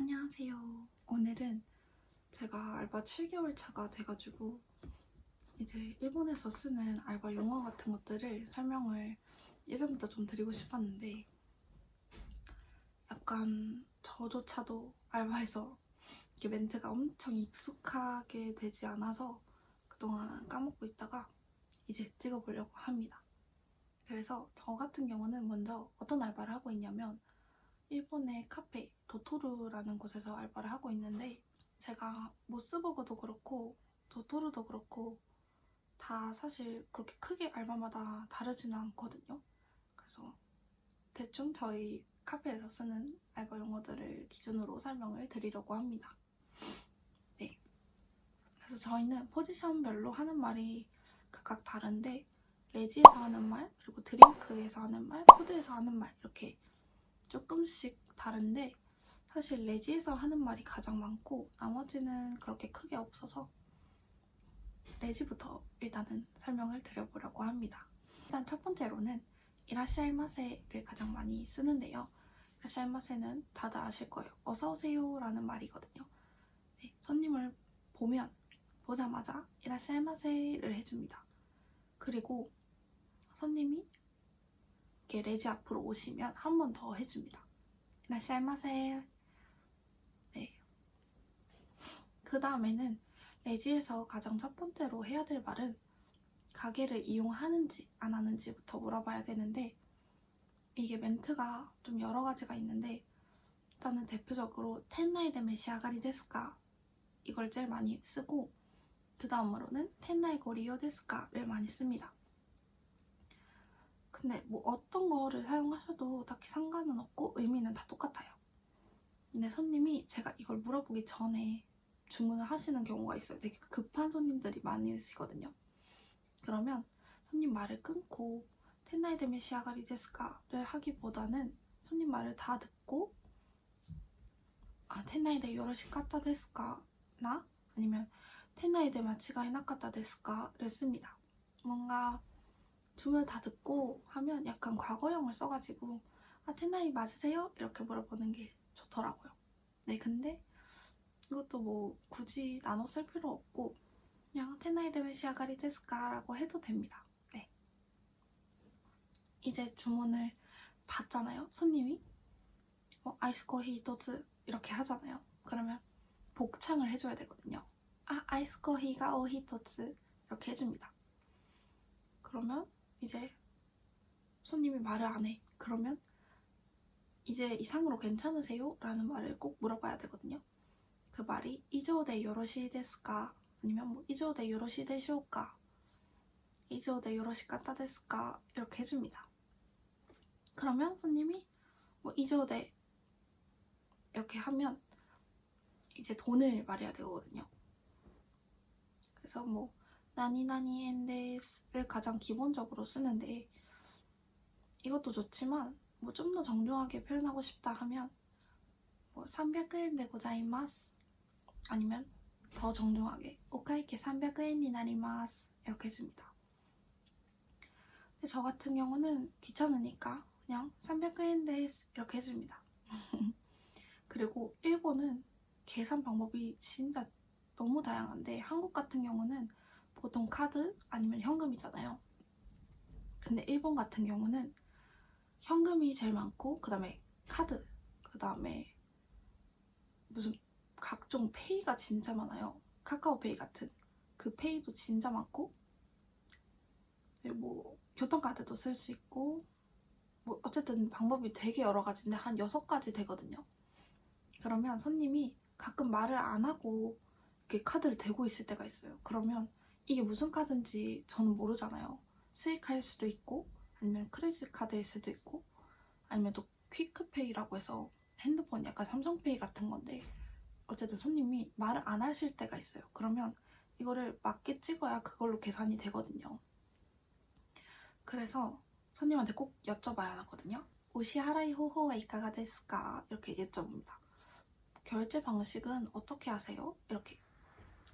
안녕하세요. 오늘은 제가 알바 7개월 차가 돼가지고 이제 일본에서 쓰는 알바 용어 같은 것들을 설명을 예전부터 좀 드리고 싶었는데 약간 저조차도 알바에서 이렇게 멘트가 엄청 익숙하게 되지 않아서 그동안 까먹고 있다가 이제 찍어보려고 합니다. 그래서 저 같은 경우는 먼저 어떤 알바를 하고 있냐면 일본의 카페 도토루라는 곳에서 알바를 하고 있는데 제가 모스버거도 그렇고 도토루도 그렇고 다 사실 그렇게 크게 알바마다 다르지는 않거든요. 그래서 대충 저희 카페에서 쓰는 알바 용어들을 기준으로 설명을 드리려고 합니다. 네. 그래서 저희는 포지션별로 하는 말이 각각 다른데 레지에서 하는 말, 그리고 드링크에서 하는 말, 푸드에서 하는 말 이렇게 조금씩 다른데 사실 레지에서 하는 말이 가장 많고 나머지는 그렇게 크게 없어서 레지부터 일단은 설명을 드려보려고 합니다. 일단 첫 번째로는 이라시아이마세를 가장 많이 쓰는데요. 이라시아이마세는 다들 아실 거예요. 어서오세요 라는 말이거든요. 네, 손님을 보자마자 이라시아이마세를 해줍니다. 그리고 손님이 이렇게 레지 앞으로 오시면 한 번 더 해줍니다. 이라시아이마세. 네. 그 다음에는 레지에서 가장 첫 번째로 해야 될 말은 가게를 이용하는지 안 하는지부터 물어봐야 되는데 이게 멘트가 좀 여러 가지가 있는데 일단은 대표적으로 텐나이 데 메시아가리 데스까 이걸 제일 많이 쓰고 그 다음으로는 텐나이 고리요 데스까를 많이 씁니다. 근데 뭐 어떤 거를 사용하셔도 딱히 상관은 없고 의미는 다 똑같아요. 근데 손님이 제가 이걸 물어보기 전에 주문을 하시는 경우가 있어요. 되게 급한 손님들이 많이 있으시거든요. 그러면 손님 말을 끊고 텐나이 데메 시아가리 데스까를 하기보다는 손님 말을 다 듣고 텐나이 데 요로시 까타 데스까나 아니면 텐나이 데 마치가이 나카타 데스까를 씁니다. 뭔가 주문을 다 듣고 하면 약간 과거형을 써가지고 텐나이 맞으세요? 이렇게 물어보는 게 좋더라고요. 네, 근데 이것도 뭐 굳이 나눠 쓸 필요 없고 그냥 텐나이 데메 시아가리 데스까 라고 해도 됩니다. 네. 이제 주문을 받잖아요. 손님이 아이스 커피 히토츠 이렇게 하잖아요. 그러면 복창을 해줘야 되거든요. 아이스 커피가 오 히토츠 이렇게 해줍니다. 그러면 이제 손님이 말을 안 해. 그러면 이제 이상으로 괜찮으세요? 라는 말을 꼭 물어봐야 되거든요. 그 말이 이조데 요로시 데스까 아니면 뭐 이조데 요로시 데쇼까 이조데 요로시 까타 데스까 이렇게 해줍니다. 그러면 손님이 뭐 이조데 이렇게 하면 이제 돈을 말해야 되거든요. 그래서 뭐 나니나니 엔데스를 가장 기본적으로 쓰는데 이것도 좋지만 뭐 좀 더 정중하게 표현하고 싶다 하면 뭐 300엔 데 고자이마스 아니면 더 정중하게 오카이케 300엔이 나리마스 이렇게 해줍니다. 근데 저 같은 경우는 귀찮으니까 그냥 300엔 데스 이렇게 해줍니다. 그리고 일본은 계산 방법이 진짜 너무 다양한데 한국 같은 경우는 보통 카드 아니면 현금이잖아요. 근데 일본 같은 경우는 현금이 제일 많고 그 다음에 카드, 그 다음에 무슨 각종 페이가 진짜 많아요. 카카오페이 같은 그 페이도 진짜 많고 뭐 교통카드도 쓸 수 있고 뭐 어쨌든 방법이 되게 여러 가지인데 한 6가지 되거든요. 그러면 손님이 가끔 말을 안 하고 이렇게 카드를 대고 있을 때가 있어요. 그러면 이게 무슨 카드인지 저는 모르잖아요. 스이카일 수도 있고 아니면 크레딧 카드일 수도 있고 아니면 또 퀵크페이라고 해서 핸드폰 약간 삼성페이 같은 건데 어쨌든 손님이 말을 안 하실 때가 있어요. 그러면 이거를 맞게 찍어야 그걸로 계산이 되거든요. 그래서 손님한테 꼭 여쭤봐야 하거든요. 오시하라이 호호가 이카가 데스까 이렇게 여쭤봅니다. 결제 방식은 어떻게 하세요? 이렇게.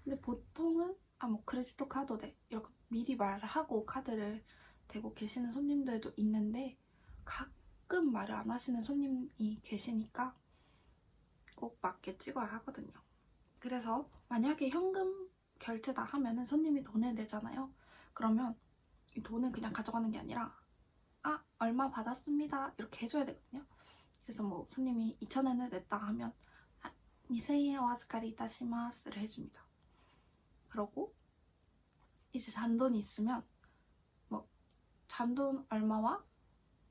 근데 보통은 뭐 크레지토 카드데 이렇게 미리 말을 하고 카드를 대고 계시는 손님들도 있는데 가끔 말을 안 하시는 손님이 계시니까 꼭 맞게 찍어야 하거든요. 그래서 만약에 현금 결제다 하면은 손님이 돈을 내잖아요. 그러면 이 돈을 그냥 가져가는 게 아니라 얼마 받았습니다 이렇게 해줘야 되거든요. 그래서 뭐 손님이 2,000엔을 냈다 하면 2,000엔 와즈카리 이타시마스를 해줍니다. 그러고 이제 잔돈이 있으면 뭐 잔돈 얼마와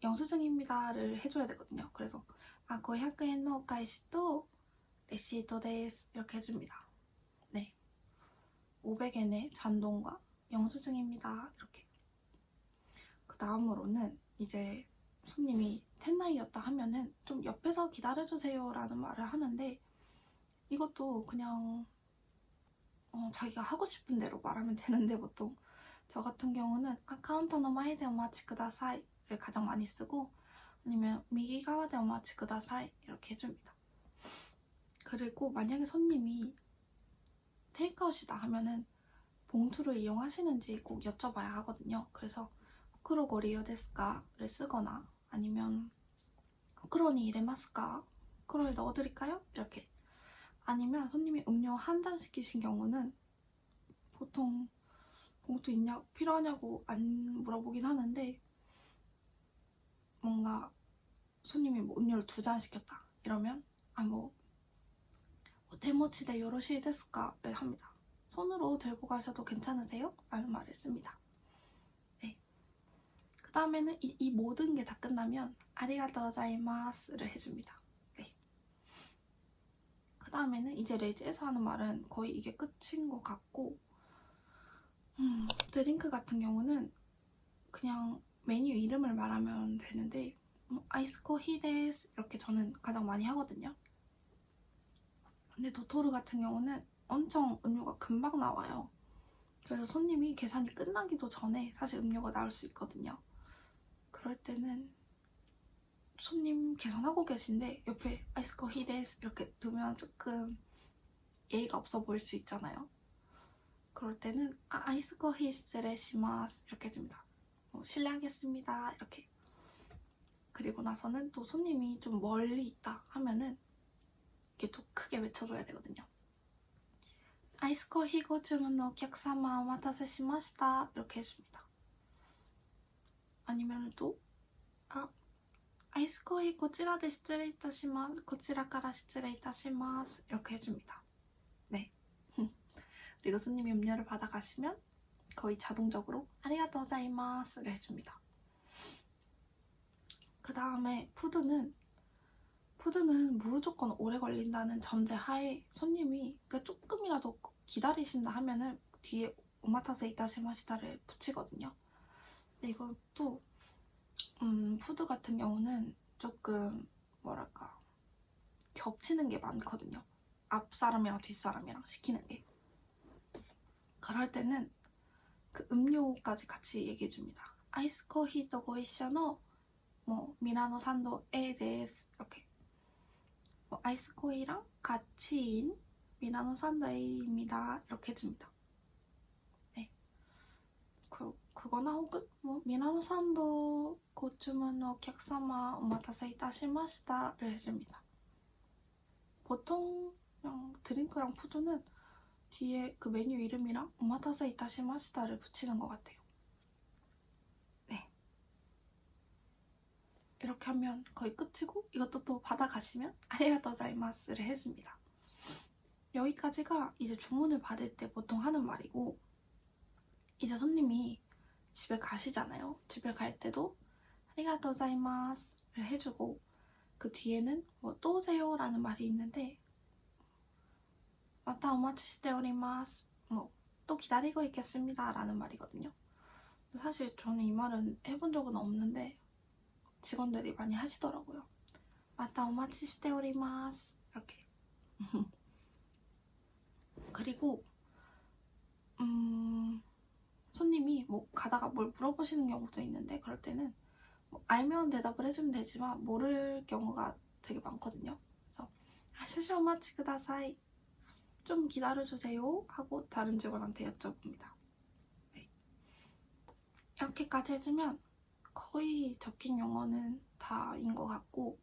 영수증입니다를 해줘야 되거든요. 그래서 500엔のお返しとレシートです이렇게 해줍니다. 네, 500엔의 잔돈과 영수증입니다. 이렇게. 그 다음으로는 이제 손님이 텐나이였다 하면은 좀 옆에서 기다려주세요 라는 말을 하는데, 이것도 그냥 자기가 하고 싶은 대로 말하면 되는데, 보통 저 같은 경우는 카운터の前でお待ちください를 가장 많이 쓰고, 아니면 右側でお待ちください이렇게 해줍니다. 그리고 만약에 손님이 테이크아웃이다 하면은 봉투를 이용하시는지 꼭 여쭤봐야 하거든요. 그래서 후크로 고리요 데스까를 쓰거나, 아니면 후크로니 이레마스까? 후크로에 넣어드릴까요? 이렇게. 아니면 손님이 음료 한 잔 시키신 경우는 보통 봉투 필요하냐고 안 물어보긴 하는데, 뭔가 손님이 뭐 음료를 2잔 시켰다 이러면 오테모치데 요로시 데스까를 합니다. 손으로 들고 가셔도 괜찮으세요? 라는 말을 씁니다. 네. 그 다음에는 이 모든 게 다 끝나면 아리가또 고자이마스를 해줍니다. 네. 그 다음에는 이제 레지에서 하는 말은 거의 이게 끝인 것 같고, 드링크 같은 경우는 그냥 메뉴 이름을 말하면 되는데, 아이스 코히 데스 이렇게 저는 가장 많이 하거든요. 근데 도토르 같은 경우는 엄청 음료가 금방 나와요. 그래서 손님이 계산이 끝나기도 전에 사실 음료가 나올 수 있거든요. 그럴 때는 손님 계산하고 계신데 옆에 아이스 코히 데스 이렇게 두면 조금 예의가 없어 보일 수 있잖아요. 그럴 때는 아이스 코히 스트레시마스 이렇게 해줍니다. 실례하겠습니다 이렇게. 그리고 나서는 또 손님이 좀 멀리 있다 하면은 이렇게 또 크게 외쳐줘야 되거든요. 아이스 코히ご注文のお客様お待たせしました이렇게 해줍니다. 아니면 또 아이스 코히 こちらで失礼いたします。こちらから失礼いたします 이렇게 해줍니다. 네. 그리고 손님이 음료를 받아가시면 거의 자동적으로 아리가또 고자이마스를 해줍니다. 그 다음에 푸드는 무조건 오래 걸린다는 전제 하에 손님이 조금이라도 기다리신다 하면은 뒤에 오마타세 이타시마시다를 붙이거든요. 근데 이것도 푸드 같은 경우는 조금 뭐랄까 겹치는 게 많거든요. 앞 사람이랑 뒷 사람이랑 시키는 게. 그럴 때는 그 음료까지 같이 얘기해 줍니다. 아이스 코히 또 고이쇼노 미라노 산도 에 데스 이렇게. 아이스 코히랑 같이인 미라노 산도 에입니다 이렇게 해줍니다. 네. 그거나 혹은 미라노 산도 고주문お客様お待たせいたしました를 해줍니다. 보통 그냥 드링크랑 푸드는 뒤에 그 메뉴 이름이랑 오마타세 이타시마시다를 붙이는 것 같아요. 네. 이렇게 하면 거의 끝이고, 이것도 또 받아가시면 아리가또 고자이마스를 해줍니다. 여기까지가 이제 주문을 받을 때 보통 하는 말이고, 이제 손님이 집에 가시잖아요. 집에 갈 때도 아리가또 고자이마스를 해주고, 그 뒤에는 또 오세요 라는 말이 있는데, 마타 오마치시테 오리마스 또 기다리고 있겠습니다 라는 말이거든요. 사실 저는 이 말은 해본 적은 없는데 직원들이 많이 하시더라고요. 마타 오마치시테 오리마스 이렇게. 그리고 손님이 가다가 뭘 물어보시는 경우도 있는데, 그럴 때는 알면 대답을 해주면 되지만 모를 경우가 되게 많거든요. 그래서 슈슈 오마치 쿠다사이 좀 기다려주세요 하고 다른 직원한테 여쭤봅니다. 네. 이렇게까지 해주면 거의 적힌 용어는 다인 것 같고,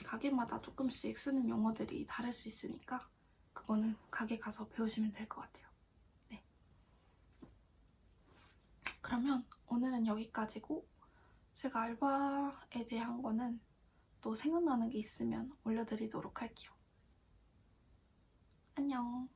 가게마다 조금씩 쓰는 용어들이 다를 수 있으니까 그거는 가게 가서 배우시면 될 것 같아요. 네. 그러면 오늘은 여기까지고 제가 알바에 대한 거는 또 생각나는 게 있으면 올려드리도록 할게요. 안녕.